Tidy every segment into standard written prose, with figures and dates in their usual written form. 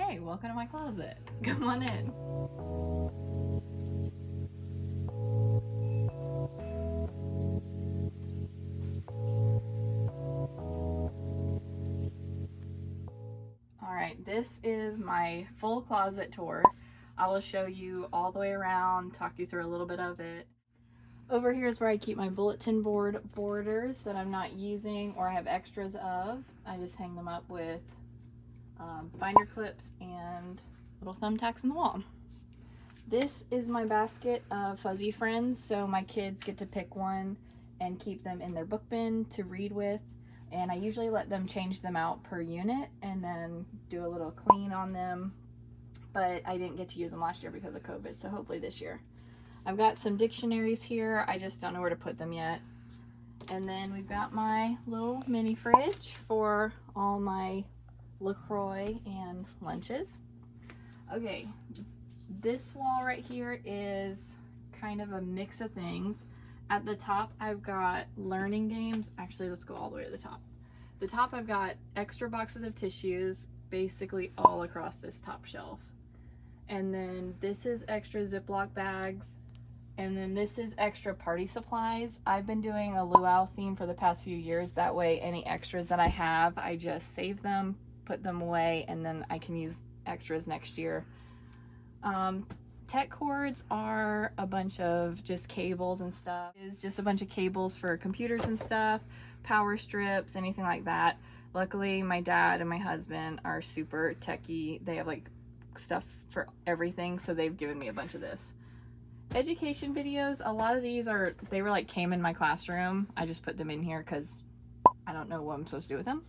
Hey, welcome to my closet. Come on in. Alright, this is my full closet tour. I will show you all the way around, talk you through a little bit of it. Over here is where I keep my bulletin board borders that I'm not using or I have extras of. I just hang them up with binder clips and little thumbtacks in the wall. This is my basket of fuzzy friends, so my kids get to pick one and keep them in their book bin to read with, and I usually let them change them out per unit and then do a little clean on them, but I didn't get to use them last year because of COVID, so hopefully this year. I've got some dictionaries here, I just don't know where to put them yet. And then we've got my little mini fridge for all my LaCroix and lunches. Okay, this wall right here is kind of a mix of things. At the top I've got learning games. Actually, let's go all the way to the top. The top I've got extra boxes of tissues basically all across this top shelf. And then this is extra Ziploc bags. And then this is extra party supplies. I've been doing a luau theme for the past few years. That way any extras that I have, I just save them, put them away, and then I can use extras next year. Tech cords are a bunch of just cables and stuff. It's just a bunch of cables for computers and stuff, power strips, anything like that. Luckily, my dad and my husband are super techie. They have like stuff for everything, so they've given me a bunch of this. Education videos, a lot of these they were like came in my classroom. I just put them in here because I don't know what I'm supposed to do with them.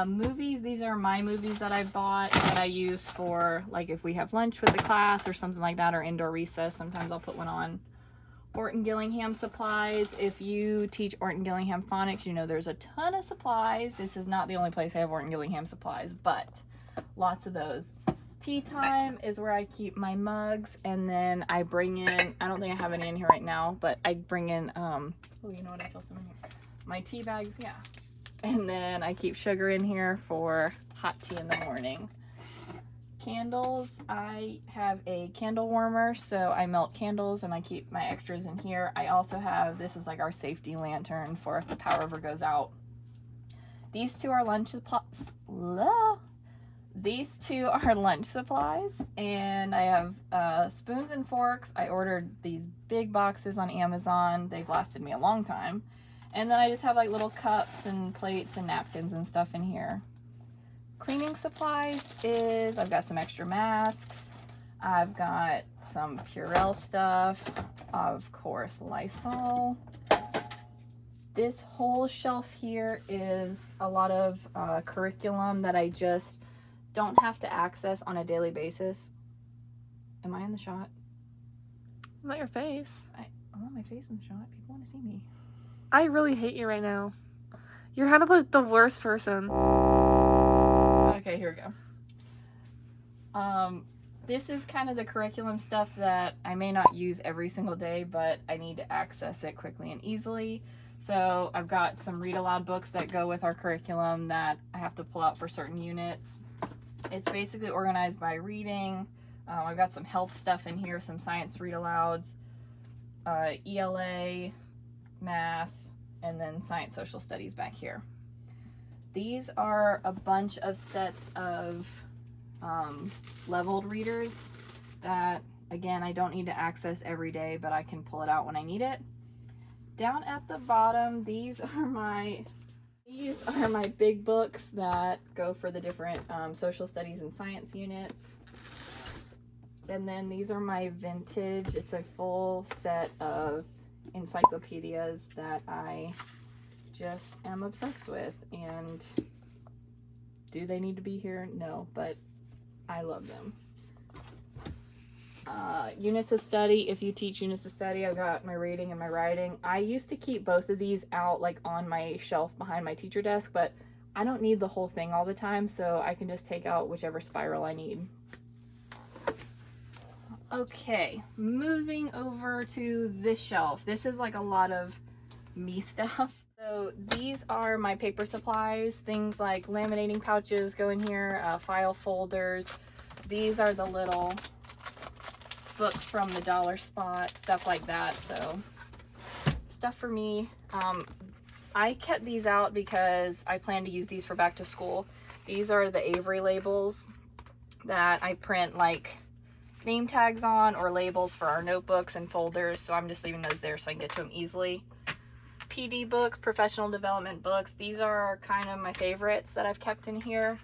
Movies, these are my movies that I bought that I use for like if we have lunch with the class or something like that, or indoor recess. Sometimes I'll put one on. Orton Gillingham supplies. If you teach Orton Gillingham phonics, you know there's a ton of supplies. This is not the only place I have Orton Gillingham supplies, but lots of those. Tea time is where I keep my mugs, and then I bring in, I don't think I have any in here right now, but I bring in, oh, you know what, I feel some in here. My tea bags, yeah. And then I keep sugar in here for hot tea in the morning. Candles, I have a candle warmer, so I melt candles and I keep my extras in here. I also have, this is like our safety lantern for if the power ever goes out. These two are lunch supplies. These two are lunch supplies, and I have spoons and forks. I ordered these big boxes on Amazon. They've lasted me a long time. And then I just have like little cups and plates and napkins and stuff in here. Cleaning supplies is, I've got some extra masks. I've got some Purell stuff. Of course, Lysol. This whole shelf here is a lot of curriculum that I just don't have to access on a daily basis. Am I in the shot? Not your face. I want my face in the shot. People want to see me. I really hate you right now. You're kind of like the worst person. Okay, here we go. This is kind of the curriculum stuff that I may not use every single day, but I need to access it quickly and easily. So I've got some read aloud books that go with our curriculum that I have to pull out for certain units. It's basically organized by reading. I've got some health stuff in here, some science read alouds, ELA, math, and then science social studies back here. These are a bunch of sets of leveled readers that, again, I don't need to access every day, but I can pull it out when I need it. Down at the bottom, these are my big books that go for the different social studies and science units. And then these are my vintage, it's a full set of encyclopedias that I just am obsessed with. And do they need to be here? No, but I love them. Units of study, if you teach units of study, I've got my reading and my writing. I used to keep both of these out like on my shelf behind my teacher desk, but I don't need the whole thing all the time, so I can just take out whichever spiral I need. Okay, moving over to this shelf. This is like a lot of me stuff. So these are my paper supplies, things like laminating pouches go in here, file folders. These are the little books from the dollar spot, stuff like that. So stuff for me. I kept these out because I plan to use these for back to school. These are the Avery labels that I print like name tags on, or labels for our notebooks and folders, so I'm just leaving those there so I can get to them easily. PD books, professional development books, these are kind of my favorites that I've kept in here,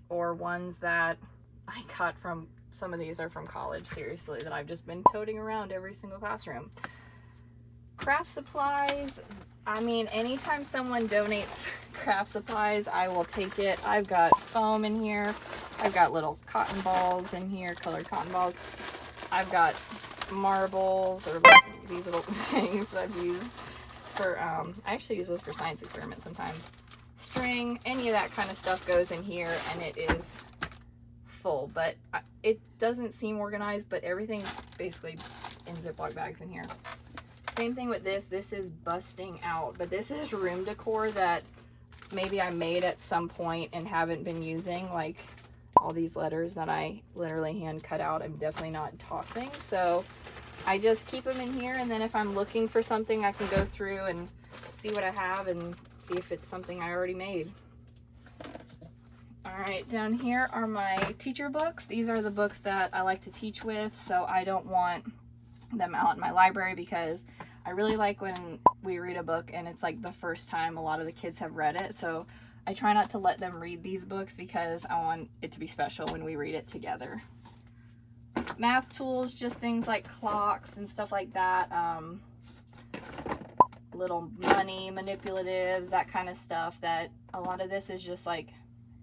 or ones that I got from, some of these are from college, seriously, that I've just been toting around every single classroom. Craft supplies, I mean, anytime someone donates craft supplies, I will take it. I've got foam in here. I've got little cotton balls in here, colored cotton balls. I've got marbles, or these little things that I've used for, I actually use those for science experiments sometimes. String, any of that kind of stuff goes in here, and it is full, but it doesn't seem organized, but everything's basically in Ziploc bags in here. Same thing with this. This is busting out, but this is room decor that maybe I made at some point and haven't been using, like all these letters that I literally hand cut out. I'm definitely not tossing, so I just keep them in here, and then if I'm looking for something, I can go through and see what I have and see if it's something I already made. All right, down here are my teacher books. These are the books that I like to teach with, so I don't want them out in my library, because I really like when we read a book and it's like the first time a lot of the kids have read it, so I try not to let them read these books because I want it to be special when we read it together. Math tools, just things like clocks and stuff like that, little money manipulatives, that kind of stuff. That a lot of this is just like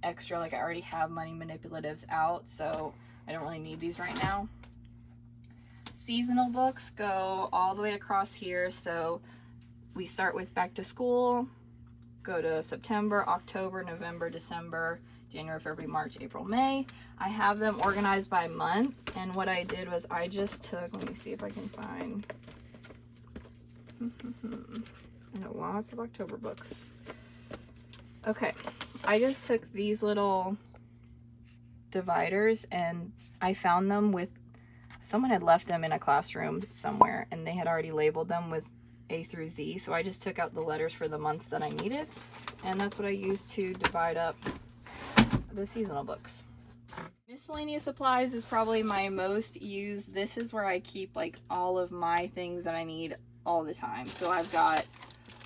extra, like I already have money manipulatives out, so I don't really need these right now. Seasonal books go all the way across here, so we start with back to school, go to September, October, November, December, January, February, March, April, May. I have them organized by month, and what I did was I just took, let me see if I can find, I know lots of October books. Okay, I just took these little dividers and I found them with, someone had left them in a classroom somewhere and they had already labeled them with A through Z, so I just took out the letters for the months that I needed, and that's what I used to divide up the seasonal books. Miscellaneous supplies is probably my most used. This is where I keep like all of my things that I need all the time. So I've got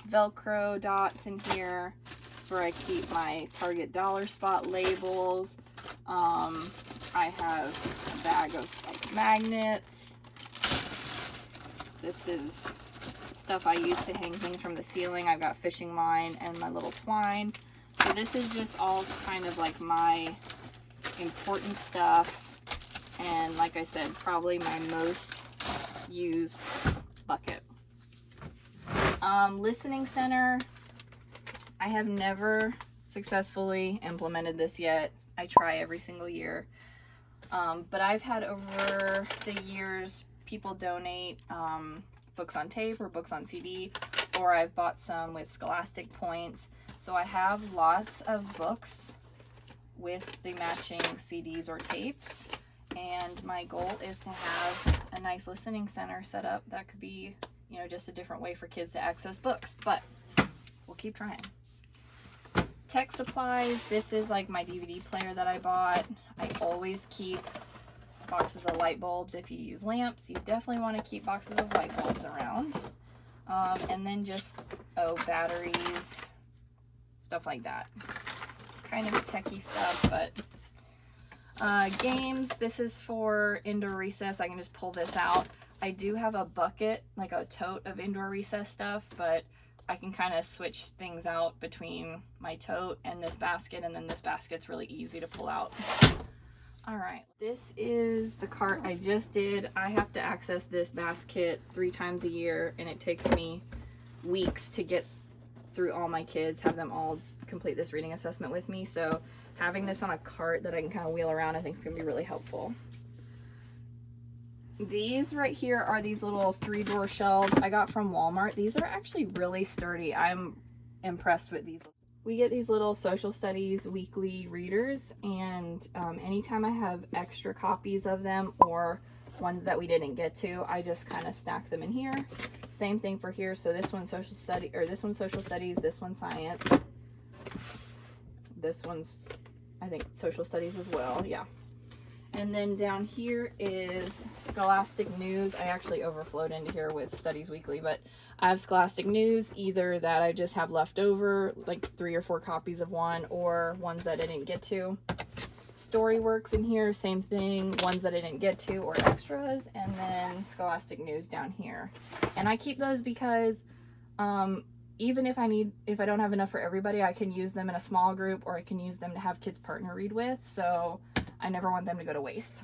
Velcro dots in here. That's where I keep my Target dollar spot labels. I have a bag of like magnets. This is stuff I use to hang things from the ceiling. I've got fishing line and my little twine. So this is just all kind of like my important stuff, and like I said, probably my most used bucket. Listening center, I have never successfully implemented this yet. I try every single year, but I've had over the years people donate books on tape or books on CD, or I've bought some with Scholastic points. So I have lots of books with the matching CDs or tapes, and my goal is to have a nice listening center set up that could be, you know, just a different way for kids to access books, but we'll keep trying. Tech supplies, this is like my DVD player that I bought. I always keep boxes of light bulbs. If you use lamps, you definitely want to keep boxes of light bulbs around. And then just, batteries, stuff like that. Kind of techie stuff, but games, this is for indoor recess. I can just pull this out. I do have a bucket, like a tote of indoor recess stuff, but I can kind of switch things out between my tote and this basket, and then this basket's really easy to pull out. All right, this is the cart I just did. I have to access this basket 3 times a year, and it takes me weeks to get through all my kids, have them all complete this reading assessment with me. So having this on a cart that I can kind of wheel around, I think is going to be really helpful. These right here are these little 3-drawer shelves I got from Walmart. These are actually really sturdy. I'm impressed with these. we get these little social studies weekly readers, and anytime I have extra copies of them or ones that we didn't get to, I just kind of stack them in here. Same thing for here. So this one's social study, or this one's social studies, this one's science. This one's, I think, social studies as well. Yeah. And then down here is Scholastic News. I actually overflowed into here with Studies Weekly, but I have Scholastic News, either that I just have left over, like 3 or 4 copies of one, or ones that I didn't get to. Storyworks in here, same thing, ones that I didn't get to or extras, and then Scholastic News down here. And I keep those because even if I don't have enough for everybody, I can use them in a small group, or I can use them to have kids partner read with. So I never want them to go to waste.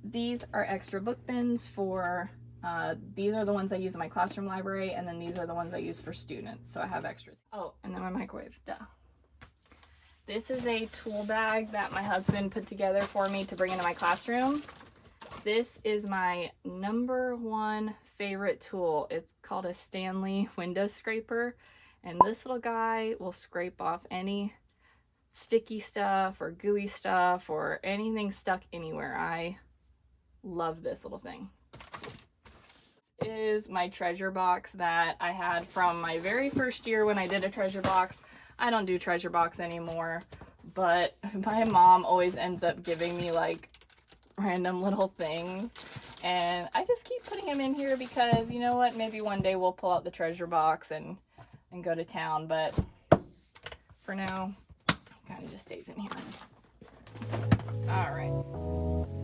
These are extra book bins for, these are the ones I use in my classroom library, and then these are the ones I use for students, so I have extras. Oh, and then my microwave, duh. This is a tool bag that my husband put together for me to bring into my classroom. This is my #1 favorite tool. It's called a Stanley window scraper, and this little guy will scrape off any sticky stuff or gooey stuff or anything stuck anywhere. I love this little thing. This is my treasure box that I had from my very first year when I did a treasure box. I don't do treasure box anymore, but my mom always ends up giving me like random little things, and I just keep putting them in here because, you know what, maybe one day we'll pull out the treasure box and go to town, but for now, kind of just stays in here. All right.